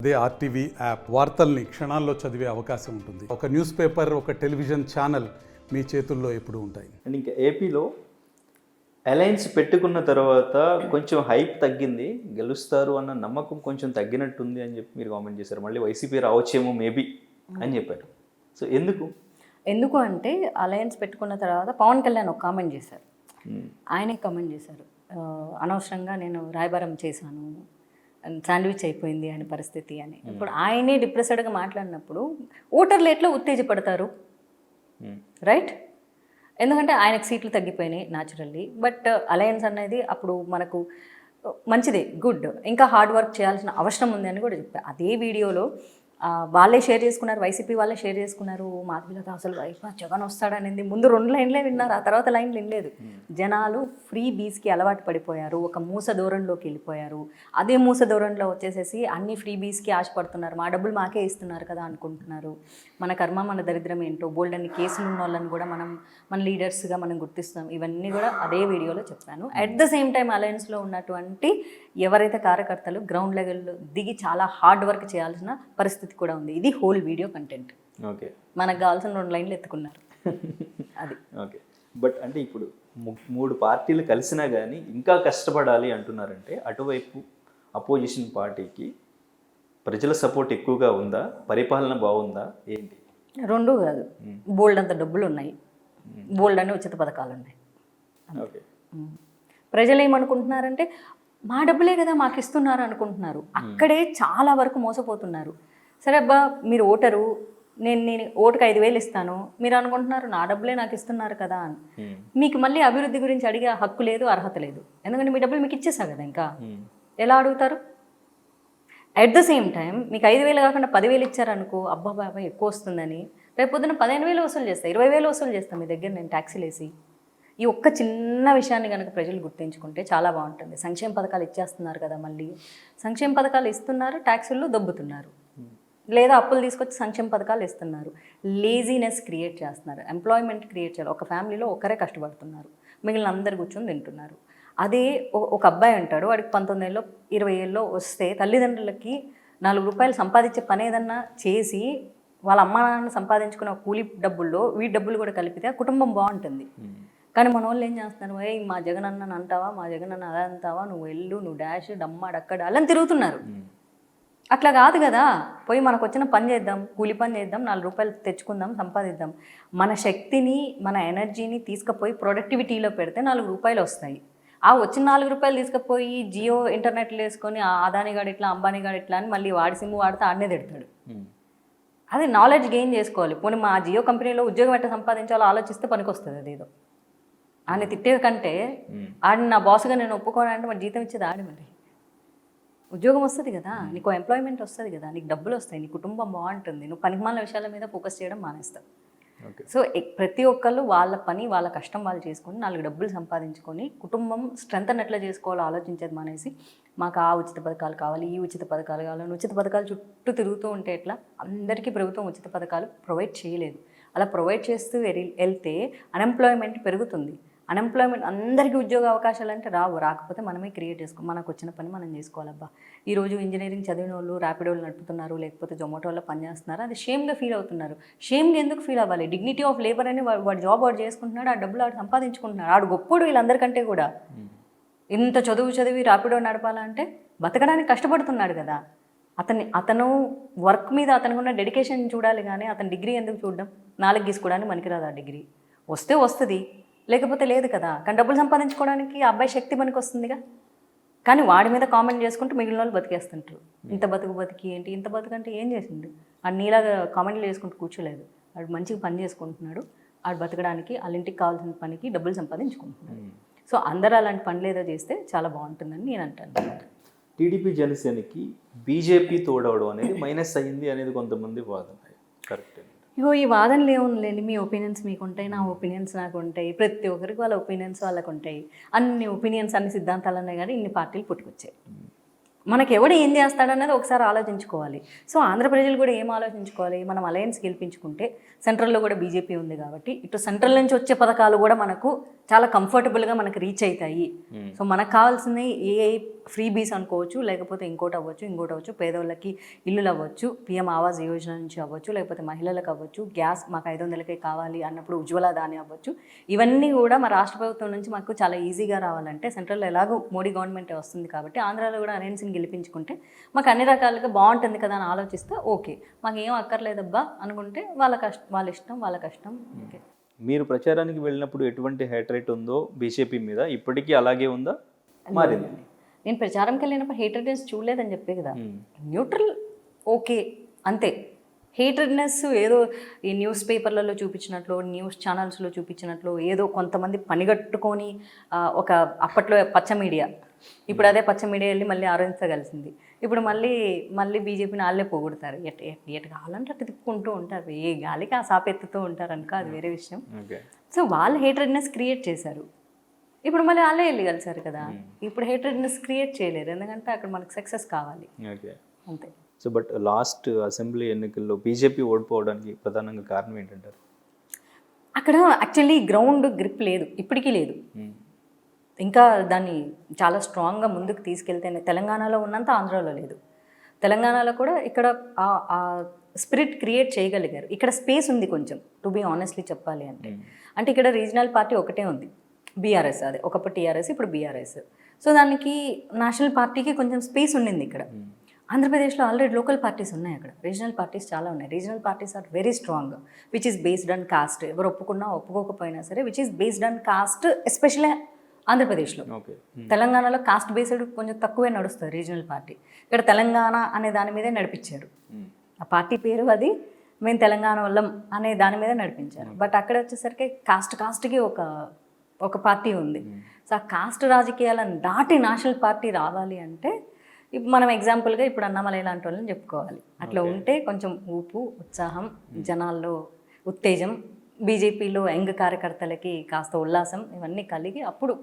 అదే RTV app వార్తల్ని క్షణాల్లో చదివే అవకాశం ఉంటుంది. ఒక న్యూస్ పేపర్, ఒక టెలివిజన్ ఛానల్ మీ చేతుల్లో ఎప్పుడూ ఉంటాయి. అండ్ ఇంకా ఏపీలో అలయన్స్ పెట్టుకున్న తర్వాత కొంచెం హైప్ తగ్గింది, గెలుస్తారు అన్న నమ్మకం కొంచెం తగ్గినట్టుంది అని చెప్పి మీరు కామెంట్ చేశారు. మళ్ళీ వైసీపీ రావచ్చేమో మేబీ అని చెప్పారు. సో ఎందుకు అంటే అలయన్స్ పెట్టుకున్న తర్వాత పవన్ కళ్యాణ్ ఒక కామెంట్ చేశారు. ఆయనే కామెంట్ చేశారు, అనవసరంగా నేను రాయబారం చేశాను, శాండ్విచ్ అయిపోయింది అని పరిస్థితి అని. ఇప్పుడు ఆయనే డిప్రెస్డ్గా మాట్లాడినప్పుడు ఓటర్లు ఎట్లా ఉత్తేజపడతారు, రైట్? ఎందుకంటే ఆయనకు సీట్లు తగ్గిపోయినాయి న్యాచురల్లీ. బట్ అలయన్స్ అనేది అప్పుడు మనకు మంచిదే, గుడ్, ఇంకా హార్డ్ వర్క్ చేయాల్సిన అవసరం ఉంది అని కూడా చెప్పారు. అదే వీడియోలో వాళ్ళే షేర్ చేసుకున్నారు, వైసీపీ వాళ్ళే షేర్ చేసుకున్నారు. మాధవిలత అసలు జగన్ వస్తాడనేది ముందు 2 లైన్లే విన్నారు, ఆ తర్వాత లైన్లు వినలేదు. జనాలు ఫ్రీ బీస్కి అలవాటు పడిపోయారు, ఒక మూస ధోరణిలోకి వెళ్ళిపోయారు. అదే మూస ధోరణిలో వచ్చేసేసి అన్ని ఫ్రీ బీస్కి ఆశపడుతున్నారు, మా డబ్బులు మాకే ఇస్తున్నారు కదా అనుకుంటున్నారు. మన కర్మ మన దరిద్రం ఏంటో, బోల్డ్ అన్ని కేసులు ఉన్న వాళ్ళని కూడా మన లీడర్స్గా మనం గుర్తిస్తాం. ఇవన్నీ కూడా అదే వీడియోలో చెప్పాను. అట్ ద సేమ్ టైం అలయన్స్లో ఉన్నటువంటి ఎవరైతే కార్యకర్తలు గ్రౌండ్ లెవెల్లో దిగి చాలా హార్డ్ వర్క్ చేయాల్సిన పరిస్థితి కూడా ఉంది. ఇది హోల్ వీడియో కంటెంట్. ఓకే, మనకు కావాల్సిన 2 లైన్లు ఎత్తుకున్నారు అది. ఓకే, బట్ అంటే ఇప్పుడు 3 పార్టీలు కలిసినా కానీ ఇంకా కష్టపడాలి అంటున్నారంటే అటువైపు అపోజిషన్ పార్టీకి ప్రజల సపోర్ట్ ఎక్కువగా ఉందా, పరిపాలన బాగుందా, ఏంటి? 2 కాదు, బోల్డ్ అంత డబ్బులు ఉన్నాయి, బోల్డ్ అనే ఉచిత పథకాలు ఉన్నాయి. ఓకే, ప్రజలు ఏమనుకుంటున్నారంటే మా డబ్బులే కదా మాకు ఇస్తున్నారు అనుకుంటున్నారు. అక్కడే చాలా వరకు మోసపోతున్నారు. సరే అబ్బా, మీరు ఓటరు, నేను ఓటుకు 5,000 ఇస్తాను, మీరు అనుకుంటున్నారు నా డబ్బులే నాకు ఇస్తున్నారు కదా అని. మీకు మళ్ళీ అభివృద్ధి గురించి అడిగే హక్కు లేదు, అర్హత లేదు. ఎందుకంటే మీ డబ్బులు మీకు ఇచ్చేసా కదా, ఇంకా ఎలా అడుగుతారు? అట్ ద సేమ్ టైం మీకు 5,000 కాకుండా 10,000 ఇచ్చారనుకో, అబ్బా బాబా ఎక్కువ వస్తుందని రేపు పొద్దున 15,000 వసూలు చేస్తాను, 20,000 వసూలు చేస్తాను మీ దగ్గర నేను ట్యాక్సీలు వేసి. ఈ ఒక్క చిన్న విషయాన్ని కనుక ప్రజలు గుర్తించుకుంటే చాలా బాగుంటుంది. సంక్షేమ పథకాలు ఇచ్చేస్తున్నారు కదా, మళ్ళీ సంక్షేమ పథకాలు ఇస్తున్నారు, ట్యాక్సుల్లో దొబ్బుతున్నారు, లేదా అప్పులు తీసుకొచ్చి సంక్షేమ పథకాలు ఇస్తున్నారు. లేజీనెస్ క్రియేట్ చేస్తున్నారు, ఎంప్లాయ్మెంట్ క్రియేట్ చేయాలి. ఒక ఫ్యామిలీలో ఒకరే కష్టపడుతున్నారు, మిగిలిన అందరు కూర్చొని తింటున్నారు. అదే ఒక అబ్బాయి అంటాడు, వాడికి 19 ఏళ్ళలో 20 ఏళ్ళలో వస్తే తల్లిదండ్రులకి 4 రూపాయలు సంపాదించే పని ఏదన్నా చేసి వాళ్ళ అమ్మ నాన్న సంపాదించుకున్న కూలీ డబ్బుల్లో వీటి డబ్బులు కూడా కలిపితే కుటుంబం బాగుంటుంది. కానీ మన వాళ్ళు ఏం చేస్తున్నారు, మా జగన్ అన్నని అంటావా, మా జగన్ అన్న అలా అంటావా, నువ్వు వెళ్ళు, నువ్వు డాష్ డమ్మడక్కడ అలా తిరుగుతున్నారు. అట్లా కాదు కదా, పోయి మనకు వచ్చిన పని చేద్దాం, కూలి పని చేద్దాం, 4 రూపాయలు తెచ్చుకుందాం, సంపాదిద్దాం. మన శక్తిని మన ఎనర్జీని తీసుకుపోయి ప్రొడక్టివిటీలో పెడితే 4 రూపాయలు వస్తాయి. ఆ వచ్చిన 4 రూపాయలు తీసుకుపోయి జియో ఇంటర్నెట్లు వేసుకొని అదాని గాడు ఇట్లా, అంబానీ గాడు ఇట్లా అని మళ్ళీ వాడి సిమ్ము వాడితే ఆడనే తిడతాడు. అదే నాలెడ్జ్ గెయిన్ చేసుకోవాలి. పోనీ మా జియో కంపెనీలో ఉద్యోగం ఎట్లా సంపాదించాలో ఆలోచిస్తే పనికి వస్తుంది. అదేదో ఆయన తిట్టే కంటే ఆడిని నా బాస్గా నేను ఒప్పుకోవాలంటే మరి జీతం ఇచ్చేది ఆడి, మరి ఉద్యోగం వస్తుంది కదా, నీకు ఎంప్లాయ్మెంట్ వస్తుంది కదా, నీకు డబ్బులు వస్తాయి, నీ కుటుంబం బాగుంటుంది, నువ్వు పనికిమాలిన విషయాల మీద ఫోకస్ చేయడం మానేస్తావు. సో ప్రతి ఒక్కళ్ళు వాళ్ళ పని వాళ్ళ కష్టం వాళ్ళు చేసుకొని 4 డబ్బులు సంపాదించుకొని కుటుంబం స్ట్రెంగ్త్ ఎట్లా చేసుకోవాలో ఆలోచించేది మానేసి మాకు ఆ ఉచిత పథకాలు కావాలి, ఈ ఉచిత పథకాలు కావాలని ఉచిత పథకాలు చుట్టూ తిరుగుతూ ఉంటే ఎట్లా? అందరికీ ప్రభుత్వం ఉచిత పథకాలు ప్రొవైడ్ చేయలేదు. అలా ప్రొవైడ్ చేస్తూ వెళ్తే అన్ఎంప్లాయ్మెంట్ పెరుగుతుంది. అన్ఎంప్లాయ్మెంట్, అందరికీ ఉద్యోగ అవకాశాలు అంటే రాకపోతే మనమే క్రియేట్ చేసుకో, మనకు వచ్చిన పని మనం చేసుకోవాలబ్బా. ఈరోజు ఇంజనీరింగ్ చదివిన వాళ్ళు ర్యాపిడోలు నడుపుతున్నారు, లేకపోతే జొమాటోలో పనిచేస్తున్నారు, అది షేమ్గా ఫీల్ అవుతున్నారు. షేమ్గా ఎందుకు ఫీల్ అవ్వాలి? డిగ్నిటీ ఆఫ్ లేబర్ అని వాడు జాబ్ వాడు చేసుకుంటున్నాడు, ఆ డబ్బులు వాడు సంపాదించుకుంటున్నాడు, ఆడు గొప్పడు వీళ్ళందరికంటే కూడా. ఇంత చదివి ర్యాపిడో నడపాలంటే బతకడానికి కష్టపడుతున్నాడు కదా. అతను వర్క్ మీద అతనికి ఉన్న డెడికేషన్ చూడాలి, కానీ అతను డిగ్రీ ఎందుకు చూడడం? 4 గీసుకోవడానికి మనకి రాదు ఆ డిగ్రీ, వస్తే వస్తుంది, లేకపోతే లేదు కదా. కానీ డబ్బులు సంపాదించుకోవడానికి ఆ అబ్బాయి శక్తి మనకి వస్తుందిగా. కానీ వాడి మీద కామెంట్ చేసుకుంటూ మిగిలిన వాళ్ళు బతికేస్తుంటారు. ఇంత బతికి ఏంటి, ఇంత బతుకంటే ఏం చేసిండు? ఆడు నీలాగా కామెంట్లు చేసుకుంటూ కూర్చోలేదు, ఆడు మంచిగా పని చేసుకుంటున్నాడు, ఆడు బతకడానికి వాళ్ళ ఇంటికి కావాల్సిన పనికి డబ్బులు సంపాదించుకుంటున్నాడు. సో అందరూ అలాంటి పనులు ఏదో చేస్తే చాలా బాగుంటుందని నేను అంటాను. టీడీపీ జనసేనకి బీజేపీ తోడవడం అనేది మైనస్ అయ్యింది అనేది కొంతమంది వాదన. కరెక్ట్? ఇగో ఈ వాదనలు ఏముందండి, మీ ఒపీనియన్స్ మీకు ఉంటాయి, నా ఒపీనియన్స్ నాకు ఉంటాయి, ప్రతి ఒక్కరికి వాళ్ళ ఒపీనియన్స్ వాళ్ళకు ఉంటాయి. అన్ని ఒపీనియన్స్, అన్ని సిద్ధాంతాలు ఉన్నాయి కానీ ఇన్ని పార్టీలు పుట్టుకొచ్చాయి. మనకి ఎవడు ఏం చేస్తాడన్నది ఒకసారి ఆలోచించుకోవాలి. సో ఆంధ్ర ప్రజలు కూడా ఏం ఆలోచించుకోవాలి, మనం అలయన్స్ గెలిపించుకుంటే సెంట్రల్లో కూడా బీజేపీ ఉంది కాబట్టి ఇటు సెంట్రల్ నుంచి వచ్చే పథకాలు కూడా మనకు చాలా కంఫర్టబుల్గా మనకు రీచ్ అవుతాయి. సో మనకు కావాల్సింది ఏ ఫ్రీ బీస్ అనుకోవచ్చు, లేకపోతే ఇంకోటి అవ్వచ్చు, పేదవాళ్ళకి ఇల్లులు అవ్వచ్చు, పిఎం ఆవాస్ యోజన నుంచి అవ్వచ్చు, లేకపోతే మహిళలకు అవ్వచ్చు, గ్యాస్ మాకు 500కే కావాలి అన్నప్పుడు ఉజ్వల దాని అవ్వచ్చు. ఇవన్నీ కూడా మా రాష్ట్ర ప్రభుత్వం నుంచి మాకు చాలా ఈజీగా రావాలంటే సెంట్రల్లో ఎలాగో మోడీ గవర్నమెంట్ వస్తుంది కాబట్టి ఆంధ్రాలో కూడా అలయన్స్ని గెలిపించుకుంటే మాకు అన్ని రకాలుగా బాగుంటుంది కదా అని ఆలోచిస్తే ఓకే, మాకు ఏం అక్కర్లేదబ్బా అనుకుంటే వాళ్ళ ఇష్టం వాళ్ళ కష్టం. ఓకే. మీరు ప్రచారానికి వెళ్ళినప్పుడు ఎటువంటి హేట్రేట్ ఉందో బీజేపీ మీద ఇప్పటికీ అలాగే ఉందా, మారింది? నేను ప్రచారంకి వెళ్ళినప్పుడు హేటెడ్నెస్ చూడలేదని చెప్పే కదా, న్యూట్రల్ ఓకే అంతే. హేటెడ్నెస్ ఏదో ఈ న్యూస్ పేపర్లలో చూపించినట్లు, న్యూస్ ఛానల్స్లో చూపించినట్లు ఏదో కొంతమంది పనిగట్టుకొని ఒక అప్పట్లో పచ్చ మీడియా, ఇప్పుడు అదే పచ్చ మీడియా వెళ్ళి మళ్ళీ ఆరెంజ్తో కలిసింది. ఇప్పుడు మళ్ళీ బీజేపీని వాళ్ళే పోగొడతారు. ఎటు కావాలంటే అటు తిప్పుకుంటూ ఉంటారు, ఏ గాలికి ఆ సాపెత్తుతూ ఉంటారు అనుకో, అది వేరే విషయం. సో వాళ్ళు హేటెడ్నెస్ క్రియేట్ చేశారు, ఇప్పుడు మళ్ళీ వాళ్ళే వెళ్ళి కలిసారు కదా. ఇప్పుడు హేటెడ్నెస్ క్రియేట్ చేయలేరు, ఎందుకంటే అక్కడ మనకు సక్సెస్ కావాలి అంతే. సో బట్ లాస్ట్ అసెంబ్లీ ఎన్నికల్లో బీజేపీ ఓడిపోవడానికి ప్రధానంగా కారణం ఏంటంటారు? అక్కడ యాక్చువల్లీ గ్రౌండ్ గ్రిప్ లేదు, ఇప్పటికీ లేదు. ఇంకా దాన్ని చాలా స్ట్రాంగ్గా ముందుకు తీసుకెళ్తేనే తెలంగాణలో ఉన్నంత ఆంధ్రాలో లేదు. తెలంగాణలో కూడా ఇక్కడ ఆ స్పిరిట్ క్రియేట్ చేయగలిగారు. ఇక్కడ స్పేస్ ఉంది కొంచెం, టు బీ ఆనెస్ట్లీ చెప్పాలి అంటే ఇక్కడ రీజనల్ పార్టీ ఒకటే ఉంది, బీఆర్ఎస్. అదే ఒకప్పుడు టీఆర్ఎస్, ఇప్పుడు బీఆర్ఎస్. సో దానికి నేషనల్ పార్టీకి కొంచెం స్పేస్ ఉండింది ఇక్కడ. ఆంధ్రప్రదేశ్లో ఆల్రెడీ లోకల్ పార్టీస్ ఉన్నాయి, అక్కడ రీజనల్ పార్టీస్ చాలా ఉన్నాయి. Regional parties are very strong, which is based on caste. ఎవరు ఒప్పుకున్నా ఒప్పుకోకపోయినా సరే which is based on caste, especially ఆంధ్రప్రదేశ్లో. తెలంగాణలో కాస్ట్ బేస్డ్ కొంచెం తక్కువే నడుస్తుంది రీజనల్ పార్టీ. ఇక్కడ తెలంగాణ అనే దాని మీదే నడిపించారు, ఆ పార్టీ పేరు అది, మేము తెలంగాణ వాళ్ళం అనే దాని మీద నడిపించారు. బట్ అక్కడ వచ్చేసరికి కాస్ట్కి ఒక పార్టీ ఉంది. సో ఆ కాస్ట్ రాజకీయాలను దాటి నేషనల్ పార్టీ రావాలి అంటే ఇప్పుడు మనం ఎగ్జాంపుల్గా ఇప్పుడు అన్నమలై లాంటి వాళ్ళని చెప్పుకోవాలి. అట్లా ఉంటే కొంచెం ఊపు, ఉత్సాహం, జనాల్లో ఉత్తేజం, బీజేపీలో యంగ్ కార్యకర్తలకి కాస్త ఉల్లాసం, ఇవన్నీ కలిగి అప్పుడు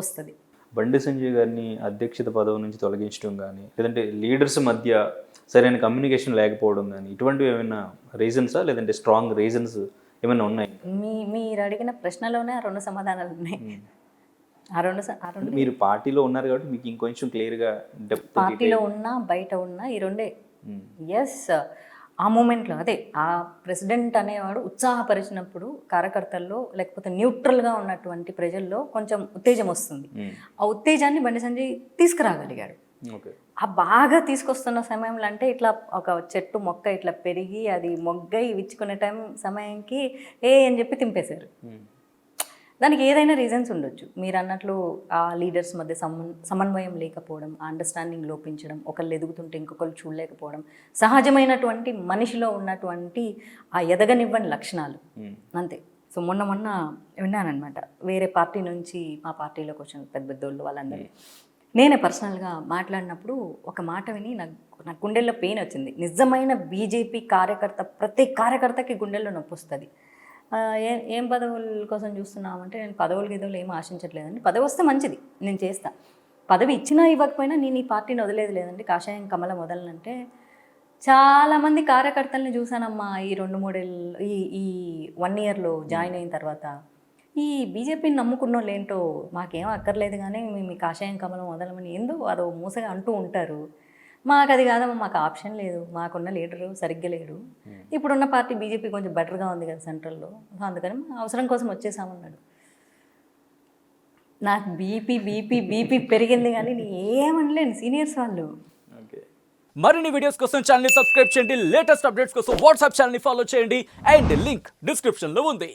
వస్తుంది. బండి సంజయ్ గారిని అధ్యక్షత పదవి నుంచి తొలగించడం కానీ, లేదంటే లీడర్స్ మధ్య సరైన కమ్యూనికేషన్ లేకపోవడం కానీ, ఇటువంటివి ఏమైనా రీజన్సా, లేదంటే స్ట్రాంగ్ రీజన్స్ ఏమైనా ఉన్నాయి? మీరు అడిగిన ప్రశ్నలోనే ఆ 2 సమాధానాలు ఉన్నాయి. మీరు పార్టీలో ఉన్నారు కాబట్టి మీకు ఇంకొంచెం క్లియర్గా డెప్త్, పార్టీలో ఉన్నా బయట ఉన్నా ఈ రెండే. ఎస్, ఆ మూమెంట్లో అదే ఆ ప్రెసిడెంట్ అనేవాడు ఉత్సాహపరిచినప్పుడు కార్యకర్తల్లో లేకపోతే న్యూట్రల్గా ఉన్నటువంటి ప్రజల్లో కొంచెం ఉత్తేజం వస్తుంది. ఆ ఉత్తేజాన్ని బండి సంజయ్ తీసుకురాగలిగాడు. ఆ బాగా తీసుకొస్తున్న సమయంలో అంటే ఇట్లా ఒక చెట్టు మొక్క ఇట్లా పెరిగి అది మొగ్గై విచ్చుకునే సమయానికి అని చెప్పి తింపేశారు. దానికి ఏదైనా రీజన్స్ ఉండొచ్చు. మీరు అన్నట్లు ఆ లీడర్స్ మధ్య సమన్వయం లేకపోవడం, అండర్స్టాండింగ్ లోపించడం, ఒకళ్ళు ఎదుగుతుంటే ఇంకొకళ్ళు చూడలేకపోవడం, సహజమైనటువంటి మనిషిలో ఉన్నటువంటి ఆ ఎదగనివ్వని లక్షణాలు అంతే. సో మొన్న విన్నానమాట, వేరే పార్టీ నుంచి మా పార్టీలోకి వచ్చిన పెద్దోళ్ళు వాళ్ళందరూ నేనే పర్సనల్గా మాట్లాడినప్పుడు ఒక మాట విని నాకు గుండెల్లో పెయిన్ వచ్చింది. నిజమైన బీజేపీ కార్యకర్త, ప్రతి కార్యకర్తకి గుండెల్లో నొప్పి వస్తుంది. ఏం పదవుల కోసం చూస్తున్నామంటే, నేను పదవులు ఏం ఆశించట్లేదండి. పదవి వస్తే మంచిది, నేను చేస్తా. పదవి ఇచ్చినా ఇవ్వకపోయినా నేను ఈ పార్టీని వదిలేదు లేదండి. కాషాయం కమల మొదలనంటే చాలామంది కార్యకర్తలను చూశానమ్మా ఈ 2-3 ఏళ్ళు, ఈ 1 ఇయర్లో జాయిన్ అయిన తర్వాత. ఈ బీజేపీని నమ్ముకున్న వాళ్ళు ఏంటో, మాకేం అక్కర్లేదు కానీ మేము కాషాయం కమలం వదలమని ఏందో అదో మూసగా అంటూ ఉంటారు. మాకు అది కాదమ్మా, మాకు ఆప్షన్ లేదు, మాకున్న లీడరు సరిగ్గా లేడు. ఇప్పుడున్న పార్టీ బీజేపీ కొంచెం బెటర్గా ఉంది కదా సెంట్రల్లో, అందుకని అవసరం కోసం వచ్చేసామన్నాడు. నాకు బీపీ పెరిగింది కానీ ఏమనలేను సీనియర్స్ వాళ్ళు. మరిన్ని వీడియోస్ కోసం ఛానల్ ని సబ్స్క్రైబ్ చేయండి, లేటెస్ట్ అప్డేట్స్ కోసం వాట్సాప్ ఛానల్ ని ఫాలో చేయండి, అండ్ లింక్ డిస్క్రిప్షన్ లో ఉంది.